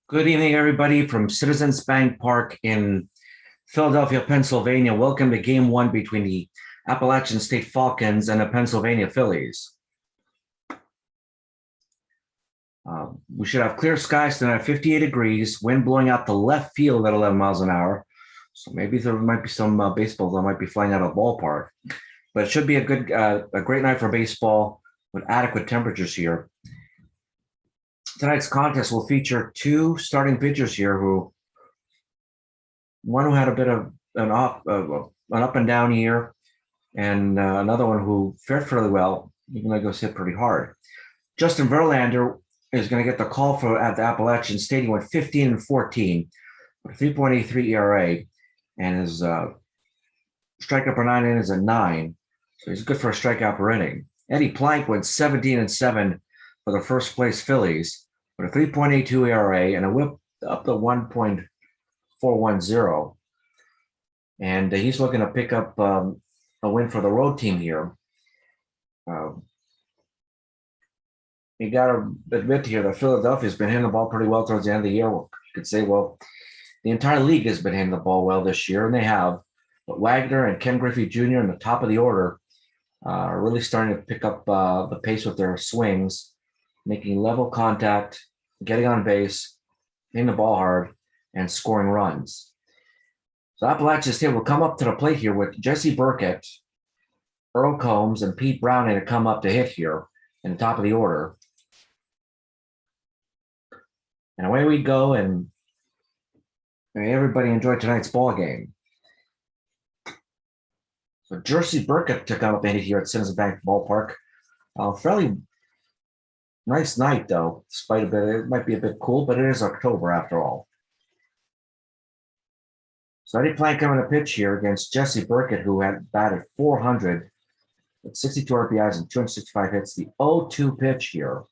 Good evening, everybody, from Citizens Bank Park in Philadelphia, Pennsylvania. Welcome to Game 1 between the Appalachian State Falcons and the Pennsylvania Phillies. We should have clear skies tonight, 58 degrees, wind blowing out the left field at 11 miles an hour. So maybe there might be some baseballs that might be flying out of the ballpark. But it should be a great night for baseball with adequate temperatures here. Tonight's contest will feature two starting pitchers here one who had a bit of an up and down year, and another one who fared fairly well, even though he goes hit pretty hard. Justin Verlander is going to get the call at the Appalachian State. He went 15-14 with a 3.83 ERA, and his strikeout per 9 innings is a 9, so he's good for a strikeout per inning. Eddie Plank went 17-7 for the first place Phillies with a 3.82 ERA and a whip up to 1.410. And he's looking to pick up a win for the road team here. You got to admit here that Philadelphia's been hitting the ball pretty well towards the end of the year. Well, you could say, well, the entire league has been hitting the ball well this year, and they have. But Wagner and Ken Griffey Jr. in the top of the order are really starting to pick up the pace with their swings, making level contact, getting on base, hitting the ball hard, and scoring runs. So Appalachian State will come up to the plate here with Jesse Burkett, Earl Combs, and Pete Browning to come up to hit here in the top of the order. And away we go, and everybody enjoyed tonight's ball game. So Jesse Burkett to come up and hit here at Citizens Bank Ballpark. Fairly nice night, though, despite it might be a bit cool, but it is October after all. So Eddie Plank coming to pitch here against Jesse Burkett, who had batted .400 with 62 RBIs and 265 hits. The 0-2 pitch here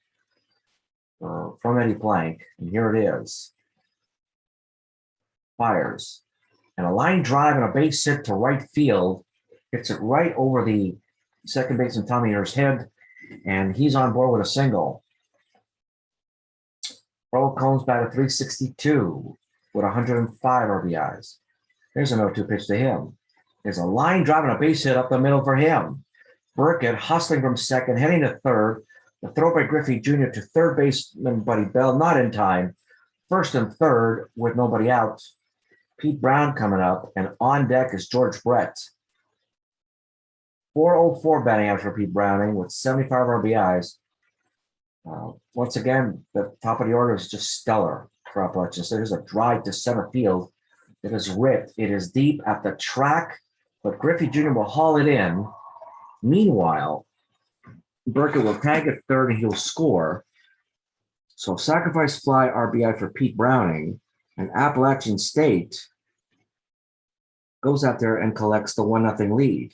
from Eddie Plank, and here it is. Fires. And a line drive and a base hit to right field. Hits it right over the second baseman Tommy Ehre's head, and he's on board with a single. Earl Combs batted .362 with 105 RBIs. There's an 0-2 pitch to him. There's a line drive and a base hit up the middle for him. Burkett hustling from second, heading to third. The throw by Griffey Jr. to third baseman Buddy Bell, not in time. First and third with nobody out. Pete Brown coming up, and on deck is George Brett. 404 batting average for Pete Browning with 75 RBIs. Once again, the top of the order is just stellar for Appalachian. So there's a drive to center field. It is ripped. It is deep at the track, but Griffey Jr. will haul it in. Meanwhile, Burkett will tag at third and he'll score. So sacrifice fly RBI for Pete Browning, and Appalachian State goes out there and collects the 1-0 lead.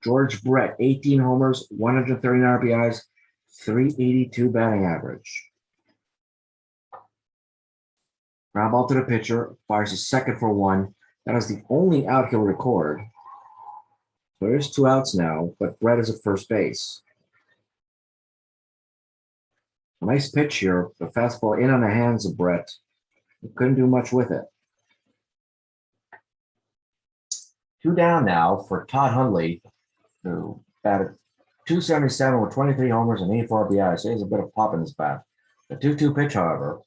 George Brett, 18 homers, 139 RBIs, 382 batting average. Ground ball to the pitcher, fires a second for one. That is the only out he'll record. So there's 2 outs now, but Brett is at first base. A nice pitch here. The fastball in on the hands of Brett. He couldn't do much with it. 2 down now for Todd Hundley, who batted .277 with 23 homers and 84 RBIs. So he has a bit of pop in his bat. The 2-2 pitch, however,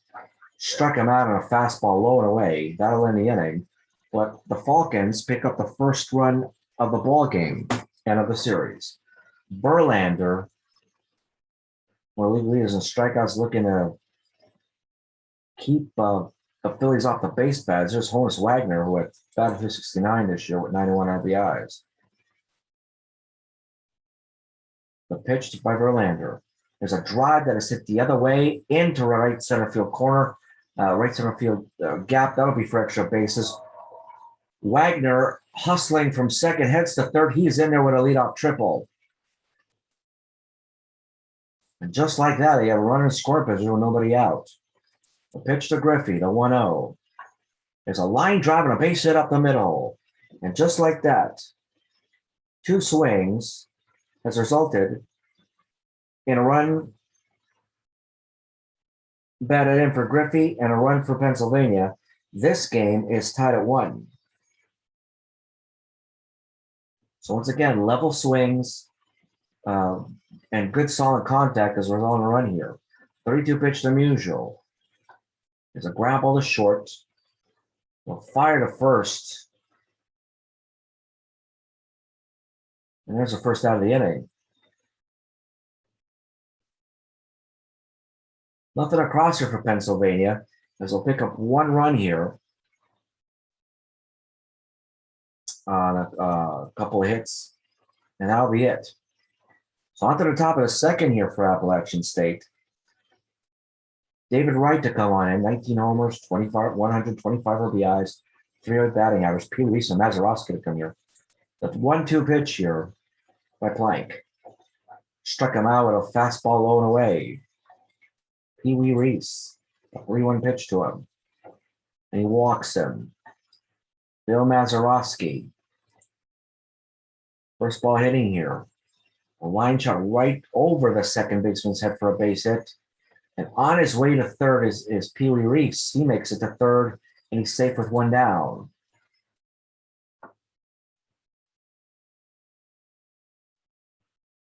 struck him out on a fastball low and away. That'll end the inning. But the Falcons pick up the first run of the ball game and of the series. Verlander, one of the leaders in strikeouts, looking to keep the Phillies off the base pads. There's Honus Wagner, who had batted .269 this year with 91 RBIs. The pitch by Verlander. There's a drive that is hit the other way into right center field corner, right center field gap. That'll be for extra bases. Wagner hustling from second, heads to third. He's in there with a leadoff triple. And just like that, they have a runner score position with nobody out. The pitch to Griffey, the 1-0. There's a line drive and a base hit up the middle. And just like that, 2 swings has resulted in a run batted in for Griffey and a run for Pennsylvania. This game is tied at 1. So once again, level swings and good solid contact as we're on a run here. 32 pitch to Musial. There's a ground ball to short. We'll fire to first. And there's the first out of the inning. Nothing across here for Pennsylvania, as they'll pick up 1 run here on a couple of hits, and that'll be it. So on to the top of the second here for Appalachian State. David Wright to come on in, 19 homers, 125 RBIs, 300 batting average. Pee Wee and Mazeroski to come here. That's 1-2 pitch here by Plank. Struck him out with a fastball low and away. Pee Wee Reese, a 3-1 pitch to him. And he walks him. Bill Mazeroski. First ball hitting here. A line shot right over the second baseman's head for a base hit. And on his way to third is Pee Wee Reese. He makes it to third, and he's safe with 1 down.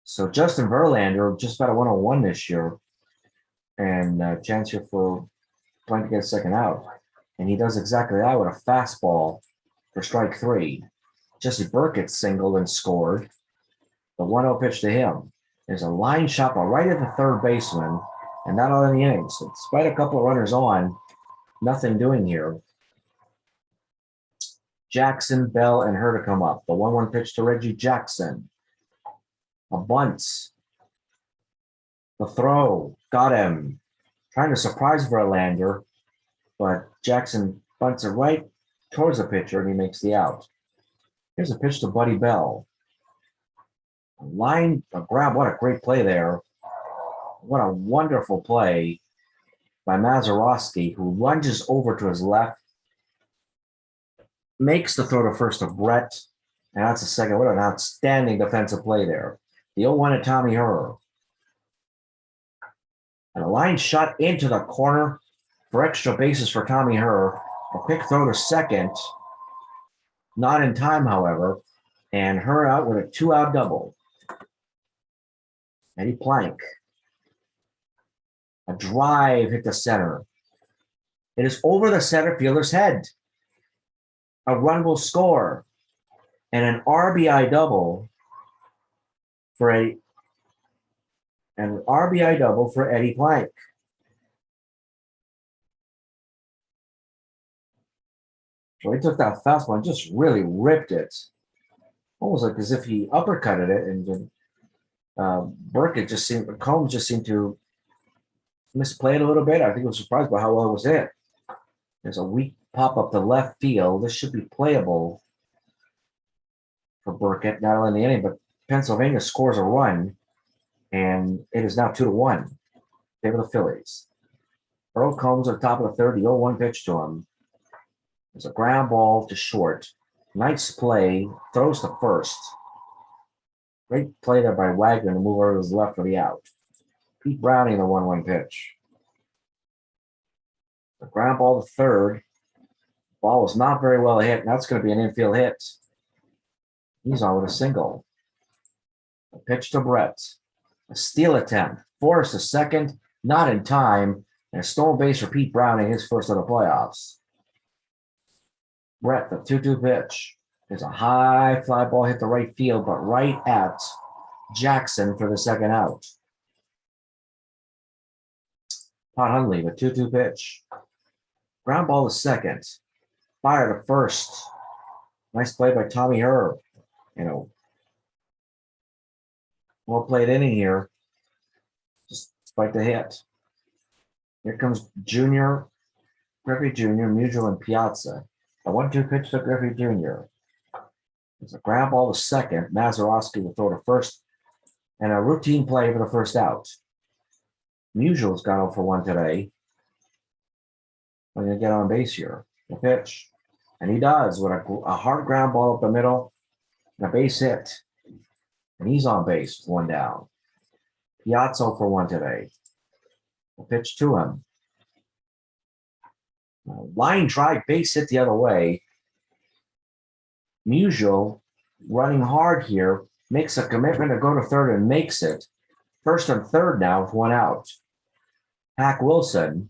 So Justin Verlander just about a 101 this year, and chance here for trying to get a second out. And he does exactly that with a fastball for strike 3. Jesse Burkett singled and scored. The 1-0 pitch to him. There's a line shot right at the third baseman, and not all in the innings. So despite a couple of runners on, nothing doing here. Jackson, Bell, and her to come up. The 1-1 pitch to Reggie Jackson. A bunt. The throw. Got him. Trying to surprise Verlander, but Jackson bunts it right towards the pitcher, and he makes the out. Here's a pitch to Buddy Bell. A grab. What a great play there. What a wonderful play by Mazeroski, who lunges over to his left, makes the throw to first to Brett, and that's the second. What an outstanding defensive play there. The 0-1 at Tommy Herr. And a line shot into the corner for extra bases for Tommy Herr. A quick throw to second. Not in time, however. And Herr out with a 2-out double. Eddie Plank. A drive hit the center. It is over the center fielder's head. A run will score. And an RBI double for Eddie Plank. So he took that fastball and just really ripped it. Almost like as if he uppercutted it, and Burkett Combs just seemed to misplay it a little bit. I think he was surprised by how well it was hit. There's a weak pop up to left field. This should be playable for Burkett, not only in the inning, but Pennsylvania scores a run, and it is now 2-1 in favor of the Phillies. Earl Combs at the top of the third, the 0-1 pitch to him. There's a ground ball to short. Nice play, throws to first. Great play there by Wagner to move over to his left for the out. Pete Browning, the 1-1 pitch. The ground ball to third. Ball was not very well hit, and that's going to be an infield hit. He's on with a single. A pitch to Brett. A steal attempt. Forced to second, not in time, and a stolen base for Pete Browning, his first of the playoffs. Brett, the 2-2 pitch. There's a high fly ball hit the right field, but right at Jackson for the second out. Todd Hundley, the 2-2 pitch. Ground ball to second. Fire to first. Nice play by Tommy Herr. Well played inning here. Just despite the hit. Here comes Griffey Jr., Musial, and Piazza. A 1-2 pitch to Griffey Jr. There's a ground ball to second. Mazeroski will throw to first. And a routine play for the first out. Musial's gone 0 for 1 today. I'm going to get on base here. The pitch. And he does with a hard ground ball up the middle. And a base hit. And he's on base with 1 down. Piazza 0 for 1 today. A pitch to him. Line drive, base hit the other way. Musial running hard here, makes a commitment to go to third and makes it. First and third now with one out. Hack Wilson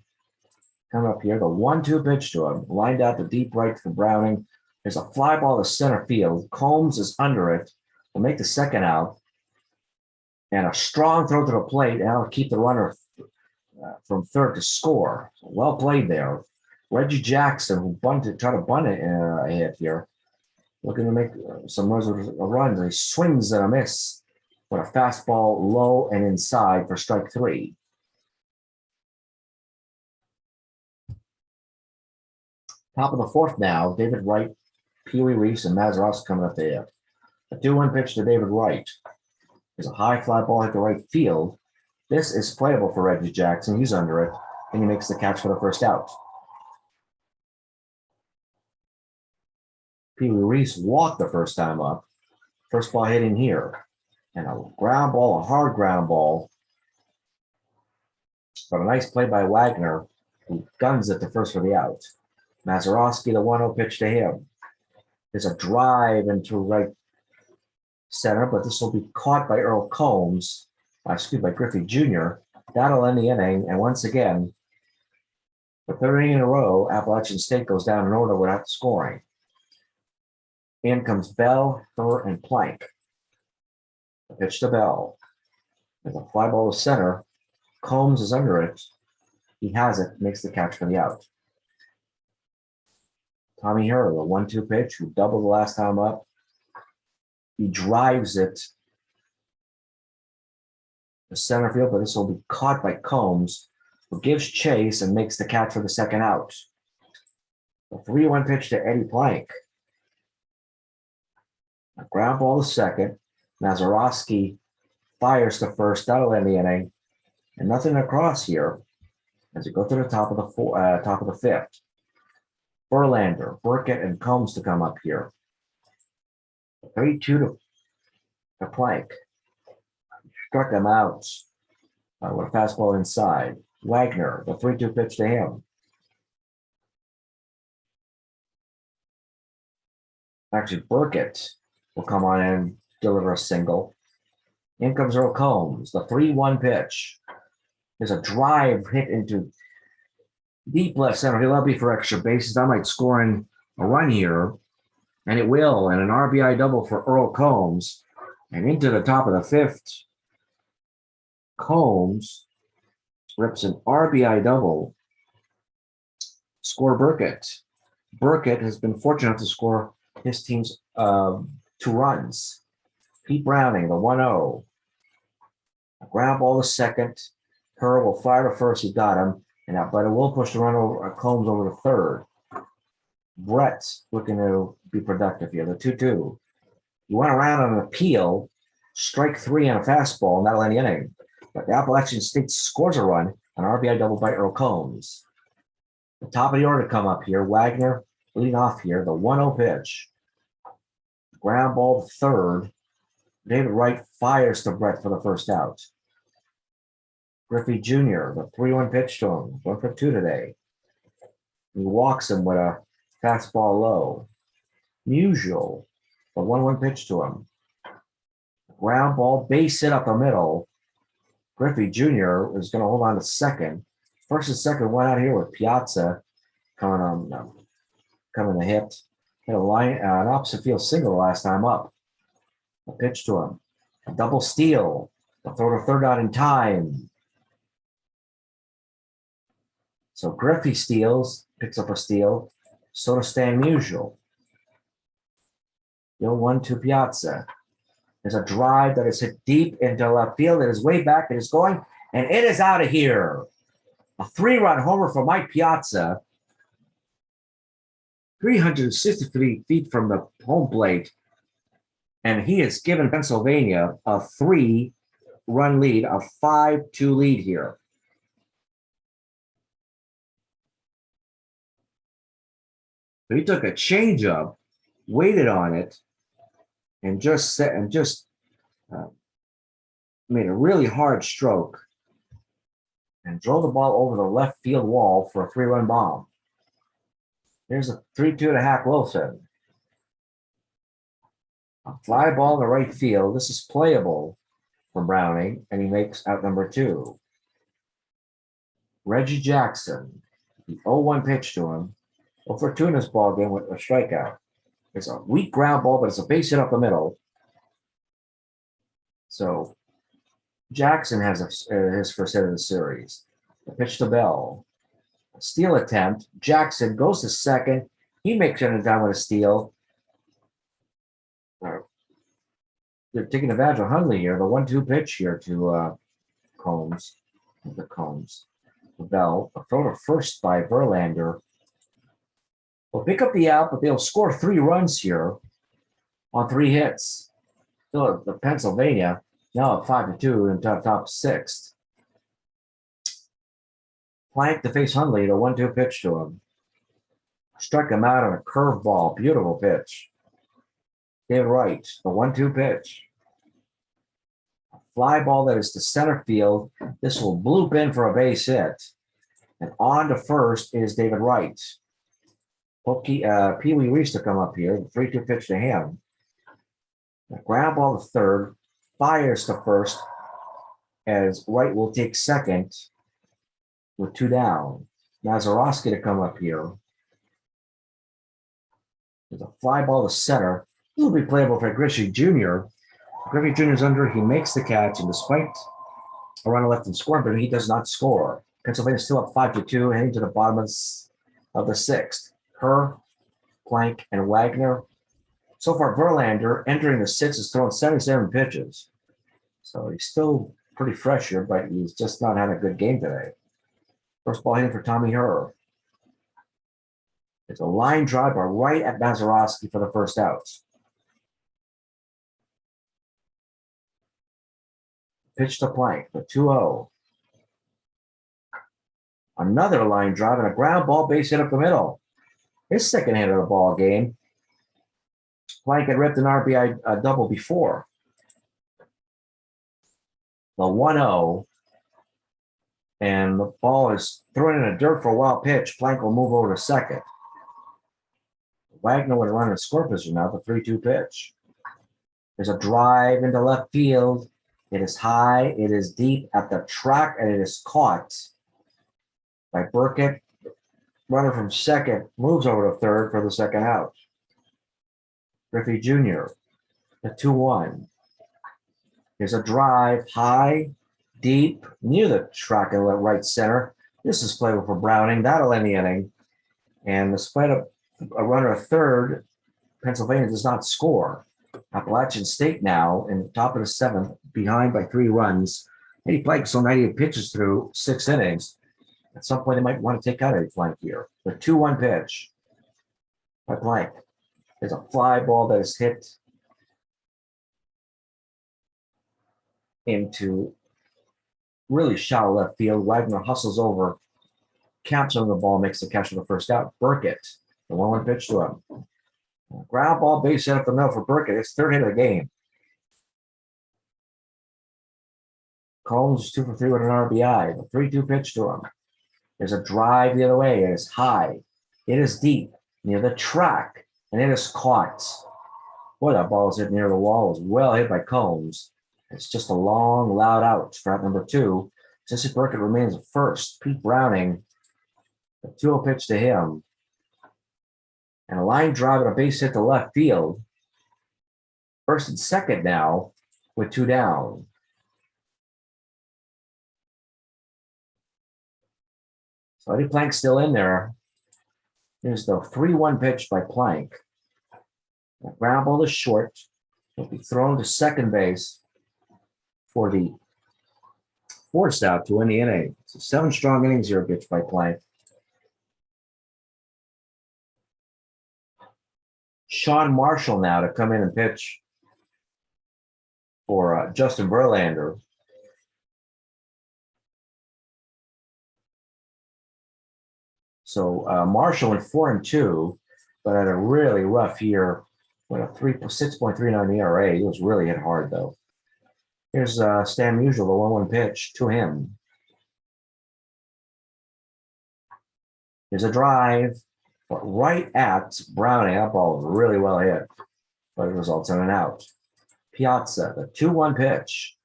coming up here. The 1-2 pitch to him. Lined out to deep right for Browning. There's a fly ball to center field. Combs is under it. Will make the second out. And a strong throw to the plate. And that'll keep the runner from third to score. So well played there. Reggie Jackson, who tried to bunt it a hit here, looking to make some runs. He swings and a miss with a fastball low and inside for strike three. Top of the fourth now, David Wright, Pee Wee Reese, and Mazeroski coming up there. A 2-1 pitch to David Wright. There's a high fly ball hit to right field. This is playable for Reggie Jackson. He's under it, and he makes the catch for the first out. Pee Wee Reese walked the first time up. First ball hit in here. And a ground ball, a hard ground ball. But a nice play by Wagner, who guns it to first for the out. Mazeroski, the 1-0 pitch to him. There's a drive into right center, but this will be caught by Earl Combs. By Griffey Jr. That'll end the inning. And once again, the third inning in a row, Appalachian State goes down in order without scoring. In comes Bell, Thur, and Plank. The pitch to Bell. There's a fly ball to center. Combs is under it. He has it, makes the catch for the out. Tommy Herr, the 1-2 pitch, who doubled the last time up. He drives it to center field, but this will be caught by Combs, who gives chase and makes the catch for the second out. The 3-1 pitch to Eddie Plank. A ground ball to second. Mazeroski fires to first. That'll end the inning. And nothing across here as we go to the top of the fifth. Verlander, Burkett, and Combs to come up here. 3-2 to Plank. Struck him out with a fastball inside. Wagner, the 3-2 pitch to him. Actually, Burkett will come on and deliver a single. In comes Earl Combs, the 3-1 pitch. There's a drive hit into deep left center. He'll be for extra bases. I might score in a run here, and it will. And an RBI double for Earl Combs. And into the top of the fifth, Combs rips an RBI double. Score Burkett. Burkett has been fortunate enough to score his team's 2 runs. Pete Browning, the 1-0. A ground ball to second. Kerr will fire to first. He got him. But it will push the run over Combs over to third. Brett looking to be productive here. The 2-2. He went around on an appeal. Strike 3 on a fastball, and that'll end the inning. But the Appalachian State scores a run. An RBI double by Earl Combs. The top of the order come up here. Wagner leading off here. The 1-0 pitch. Ground ball to third. David Wright fires to Brett for the first out. Griffey Jr., the 3-1 pitch to him. 1 for 2 today. He walks him with a fastball low. Musial, the 1-1 pitch to him. Ground ball, base hit up the middle. Griffey Jr. is going to hold on to second. First and second went out here with Piazza coming to hit. Hit an opposite field single last time up. A pitch to him. A double steal. A throw to third out in time. So Griffey steals, picks up a steal. So does Stan Musial. The 1-2 Piazza. There's a drive that is hit deep into left field. It is way back. It is going, and it is out of here. A 3-run homer for Mike Piazza. 363 feet from the home plate. And he has given Pennsylvania a 3-run lead, a 5-2 lead here. So he took a changeup, waited on it, and just made a really hard stroke and drove the ball over the left field wall for a 3-run bomb. Here's a 3-2 to Hack Wilson. A fly ball in the right field. This is playable for Browning, and he makes out number 2. Reggie Jackson, the 0-1 pitch to him. 0-for-2 in this ball game with a strikeout. It's a weak ground ball, but it's a base hit up the middle. So Jackson has his first hit of the series. The pitch to Bell. A steal attempt. Jackson goes to second. He makes it down with a steal. They're taking advantage of Hundley here. The 1-2 pitch here to Combs. The Combs. The Bell. A throw to first by Verlander. Will pick up the out, but they'll score 3 runs here on 3 hits. Still the Pennsylvania now at 5-2 in top 6th. Plank to face Hundley, the 1-2 pitch to him. Struck him out on a curveball. Beautiful pitch. David Wright, the 1-2 pitch. A fly ball that is to center field. This will bloop in for a base hit. And on to first is David Wright. Pee Wee Reese to come up here. The 3-2 pitch to him. A ground ball to third. Fires to first as Wright will take second with 2 down. Mazeroski to come up here. There's a fly ball to center. This will be playable for Griffey Jr. Griffey Jr. is under. He makes the catch, and despite a runner left in scoring, but he does not score. Pennsylvania still up 5-2, heading to the bottom of the 6th. Kerr, Plank, and Wagner. So far, Verlander entering the 6th has thrown 77 pitches. So he's still pretty fresh here, but he's just not had a good game today. First ball hitting for Tommy Herr. It's a line drive right at Mazeroski for the first out. Pitch to Plank, the 2-0. Another line drive and a ground ball base hit up the middle. His second hit of the ball game. Plank had ripped an RBI double before. The 1-0. And the ball is thrown in the dirt for a wild pitch. Plank will move over to second. Wagner would run in score position now, the 3-2 pitch. There's a drive into left field. It is high, it is deep at the track, and it is caught by Burkett. Runner from second moves over to third for the second out. Griffey Jr., the 2-1. There's a drive high, deep, near the track in right center. This is playable for Browning. That'll end the inning. And despite a runner at third, Pennsylvania does not score. Appalachian State now in the top of the 7th, behind by 3 runs. He played so 98 pitches through 6 innings. At some point, they might want to take out a Plank here. The 2-1 pitch by Plank. There's a fly ball that is hit into really shallow left field. Wagner hustles over, caps on the ball, makes the catch for the first out. Burkett, the 1-1 pitch to him. Ground ball base hit up the middle for Burkett. It's 3rd hit of the game. Combs 2 for 3 with an RBI. The 3-2 pitch to him. There's a drive the other way. It is high. It is deep near the track, and it is caught. Boy, that ball is hit near the wall. It was well hit by Combs. It's just a long, loud out for out number 2. Sissy Burkett remains at first. Pete Browning, the 2-0 pitch to him. And a line drive and a base hit to left field. First and second now with 2 down. So Eddie Plank's still in there. Here's the 3-1 pitch by Plank. The ground ball is short. It'll be thrown to second base for the forced out to win the inning. So 7 strong innings here pitched by Plank. Sean Marshall now to come in and pitch for Justin Verlander. So Marshall went 4-2, but had a really rough year with a 6.39 ERA. He was really hit hard though. Here's Stan Musial, the 1-1 pitch to him. There's a drive. but right at Browning. That ball was really well hit, but it results in an out. Piazza, the 2-1 pitch.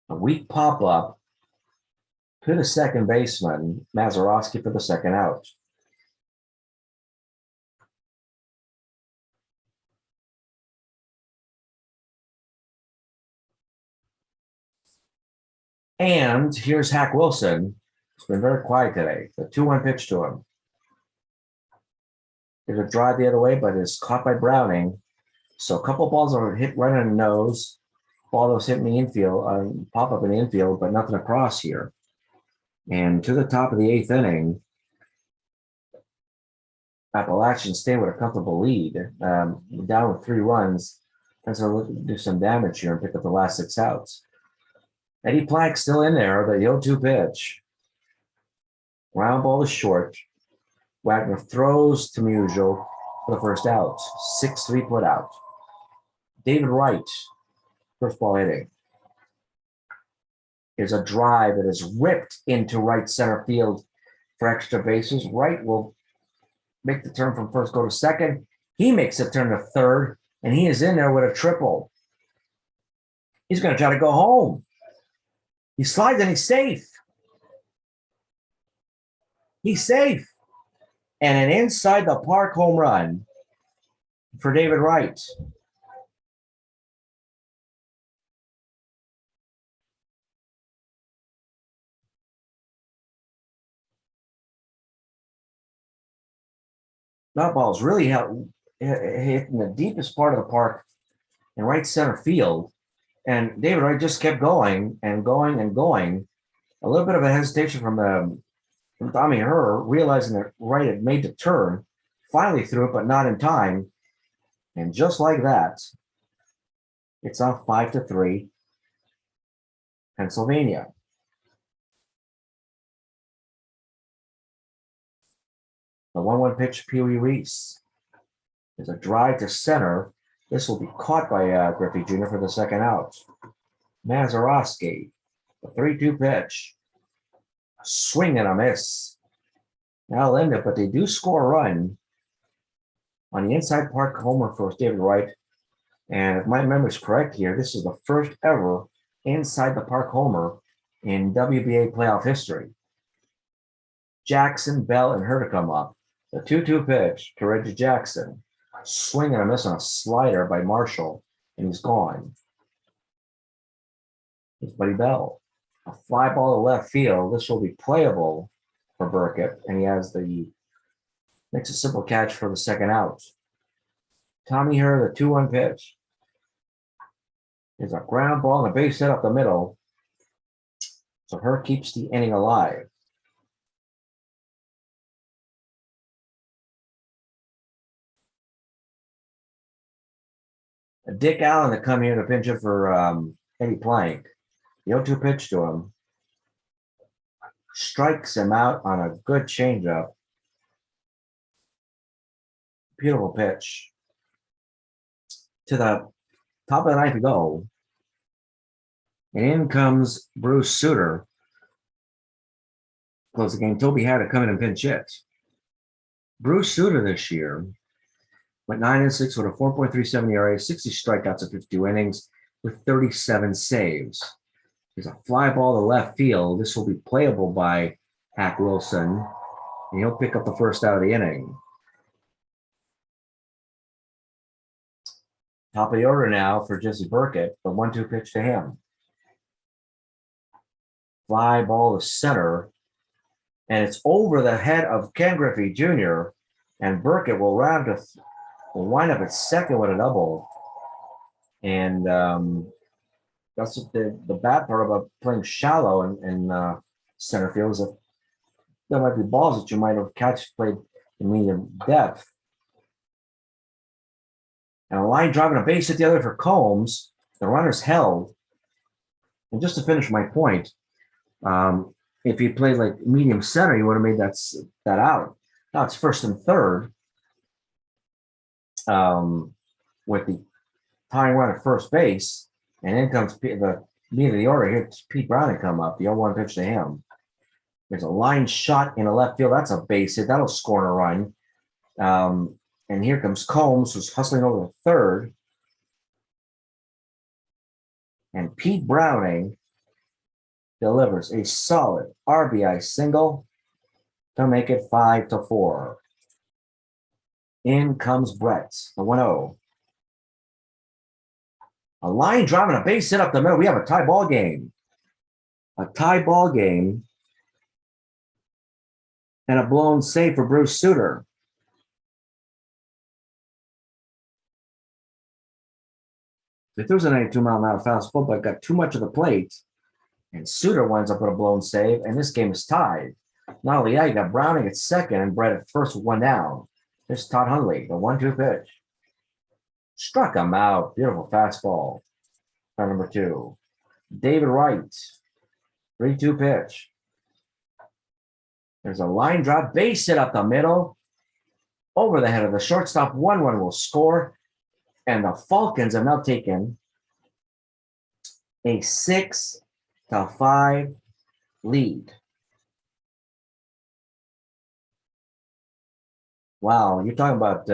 A weak pop-up to the second baseman, Mazeroski, for the second out. And here's Hack Wilson. It's been very quiet today. The 2-1 pitch to him. There's a drive the other way, but it's caught by Browning. So a couple balls are hit right on the nose. Ball that was hit in the infield, pop up in the infield, but nothing across here. And to the top of the 8th inning, Appalachian stay with a comfortable lead. Down with 3 runs. That's going to do some damage here and pick up the last 6 outs. Eddie Plank still in there, the 0-2 pitch. Ground ball is short. Wagner throws to Musial for the first out. 6-3 put out. David Wright, first ball hitting. Here's a drive that is ripped into right center field for extra bases. Wright will make the turn from first, go to second. He makes the turn to third, and he is in there with a triple. He's going to try to go home. He slides and he's safe. He's safe. And an inside the park home run for David Wright. That ball's really hit in the deepest part of the park in right center field. And David Wright just kept going and going and going. A little bit of a hesitation from Tommy Herr, realizing that Wright had made the turn, finally threw it, but not in time. And just like that, it's off 5-3, Pennsylvania. The 1-1 pitch, Pee Wee Reese. There's a drive to center. This will be caught by Griffey Jr. for the second out. Mazeroski, the 3-2 pitch. A swing and a miss. That'll end it, but they do score a run on the inside park homer for David Wright. And if my memory is correct here, this is the first ever inside the park homer in WBA playoff history. Jackson, Bell, and Herr to come up. The 2-2 pitch to Reggie Jackson. Swing and a miss on a slider by Marshall, and he's gone. It's Buddy Bell. A fly ball to left field. This will be playable for Burkett, and he makes a simple catch for the second out. Tommy Herr, the 2-1 pitch. There's a ground ball and a base hit up the middle. So Herr keeps the inning alive. Dick Allen to come here to pinch it for Eddie Plank. The 0-2 pitch to him. Strikes him out on a good changeup. Beautiful pitch. To the top of the ninth to go. And in comes Bruce Sutter. Close the game. Toby had to come in and pinch hit. Bruce Sutter this year went 9-6 with a 4.37 ERA, 60 strikeouts in 52 innings with 37 saves. There's a fly ball to left field. This will be playable by Hack Wilson, and he'll pick up the first out of the inning. Top of the order now for Jesse Burkett, the 1-2 pitch to him. Fly ball to center, and it's over the head of Ken Griffey Jr., and Burkett will wind up at second with a double. And that's the bad part about playing shallow in center field is that there might be balls that you might have played in medium depth. And a line driving a base hit the other for Combs. The runner's held. And just to finish my point, if he played like medium center, he would have made that out. Now it's first and third. With the tying run at first base, and in comes the meat of the order. Here's Pete Brown to come up. The 0-1 pitch to him. There's a line shot in the left field. That's a base hit. That'll score a run. And here comes Combs, who's hustling over the third. And Pete Browning delivers a solid RBI single to make it 5-4. In comes Brett, the 1-0. A line drive and a base hit up the middle. We have a tie ball game. A tie ball game. And a blown save for Bruce Sutter. It was a 92-mile-an-hour fastball, but got too much of the plate. And Sutter winds up with a blown save, and this game is tied. Not only that, you got Browning at second and Brett at first with one down. There's Todd Hundley, the 1-2 pitch. Struck him out. Beautiful fastball. For number 2. David Wright, 3-2 pitch. There's a line drive, base hit up the middle. Over the head of the shortstop. 1-1 will score. And the Falcons have now taken a 6-5 lead. Wow, you're talking about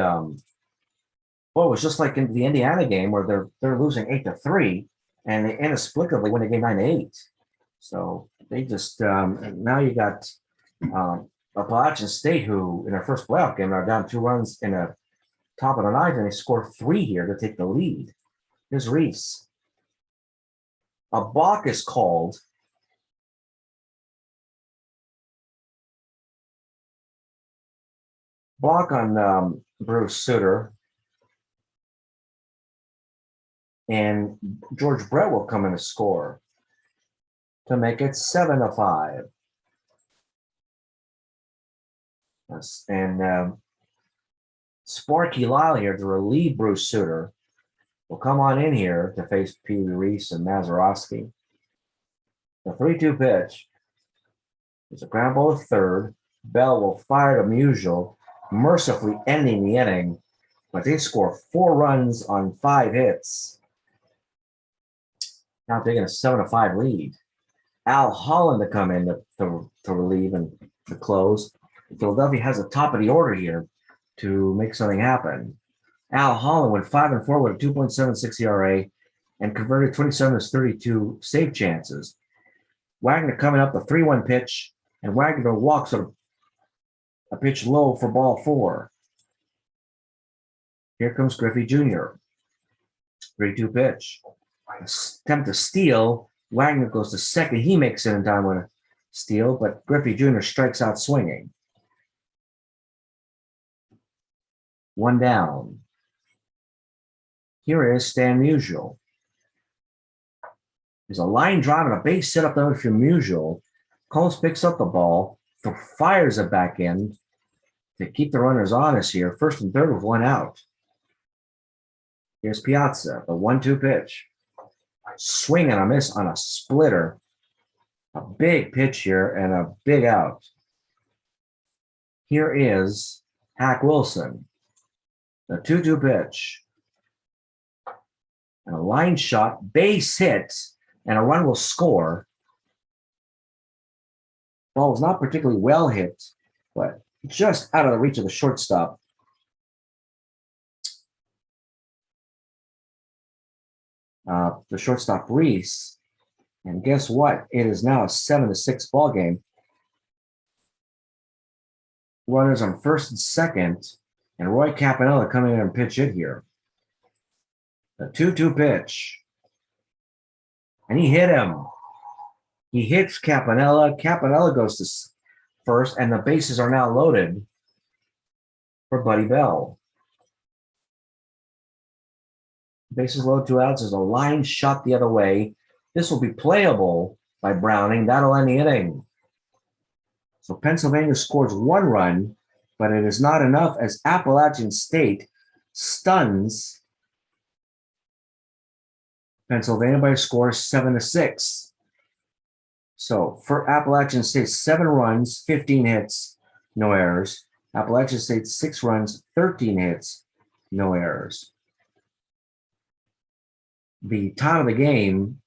well, it was just like in the Indiana game where they're losing 8-3, and they inexplicably win the game 9-8. So they just now you got Appalachian State, who in their first playoff game are down 2 runs in the top of the ninth, and they score 3 here to take the lead. Here's Reese. A balk is called. Balk on Bruce Sutter. And George Brett will come in to score to make it 7-5. And Sparky Lyle here to relieve Bruce Sutter will come on in here to face Pee Wee Reese and Mazeroski. The 3-2 pitch is a ground ball to third. Bell will fire to Musial, mercifully ending the inning, but they score 4 runs on 5 hits. Now taking a 7-5 lead. Al Holland to come in to relieve and to close. Philadelphia has the top of the order here to make something happen. Al Holland went 5-4 with a 2.76 ERA and converted 27 of his 32 save chances. Wagner coming up the 3-1 pitch, and Wagner walks a pitch low for ball 4. Here comes Griffey Jr. 3-2 pitch. Attempt to steal. Wagner goes to second. He makes it in time with a steal, but Griffey Jr. strikes out swinging. 1 down. Here is Stan Musial. There's a line drive and a base set up there for Musial. Combs picks up the ball, fires it back in to keep the runners honest here. First and third with 1 out. Here's Piazza, the 1-2 pitch. Swing and a miss on a splitter. A big pitch here and a big out. Here is Hack Wilson, the 2-2 pitch. And a line shot, base hit, and a run will score. Ball was not particularly well hit, but just out of the reach of the shortstop. The shortstop Reese. And guess what? It is now a 7-6 ball game. Runners on first and second, and Roy Campanella coming in and pitch it here. The 2-2 pitch. And he hit him. He hits Campanella. Campanella goes to first, and the bases are now loaded for Buddy Bell. Bases loaded, 2 outs. There's a line shot the other way. This will be playable by Browning. That'll end the inning. So Pennsylvania scores 1 run, but it is not enough as Appalachian State stuns Pennsylvania by a score of 7-6. So for Appalachian State, 7 runs, 15 hits, no errors. Appalachian State, 6 runs, 13 hits, no errors. The time of the game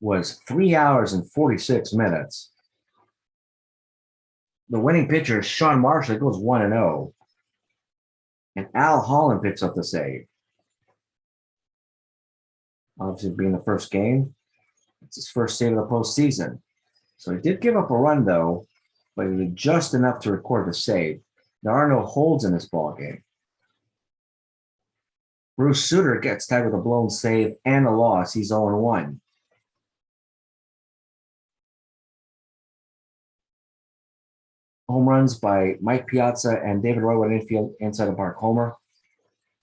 was 3 hours and 46 minutes. The winning pitcher, Sean Marshall, goes 1-0. And Al Holland picks up the save. Obviously, being the first game, it's his first save of the postseason. So he did give up a run, though, but he did just enough to record the save. There are no holds in this ball game. Bruce Sutter gets tied with a blown save and a loss. He's 0-1. Home runs by Mike Piazza and David Roy with an infield inside the park homer.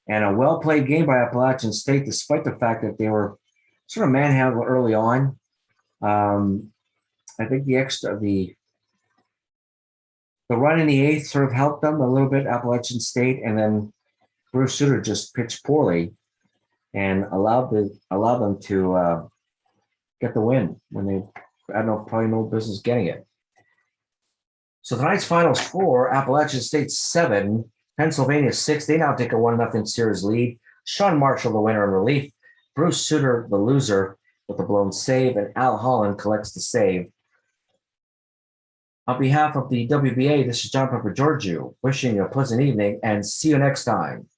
And a well-played game by Appalachian State, despite the fact that they were sort of manhandled early on. I think the run in the eighth sort of helped them a little bit, Appalachian State, and then Bruce Sutter just pitched poorly and allowed them to get the win when they had probably no business getting it. So tonight's final score: Appalachian State 7, Pennsylvania 6. They now take a 1-0 series lead. Sean Marshall, the winner in relief. Bruce Sutter, the loser, with the blown save, and Al Holland collects the save. On behalf of the WBA, this is John Pepper Georgiou, wishing you a pleasant evening and see you next time.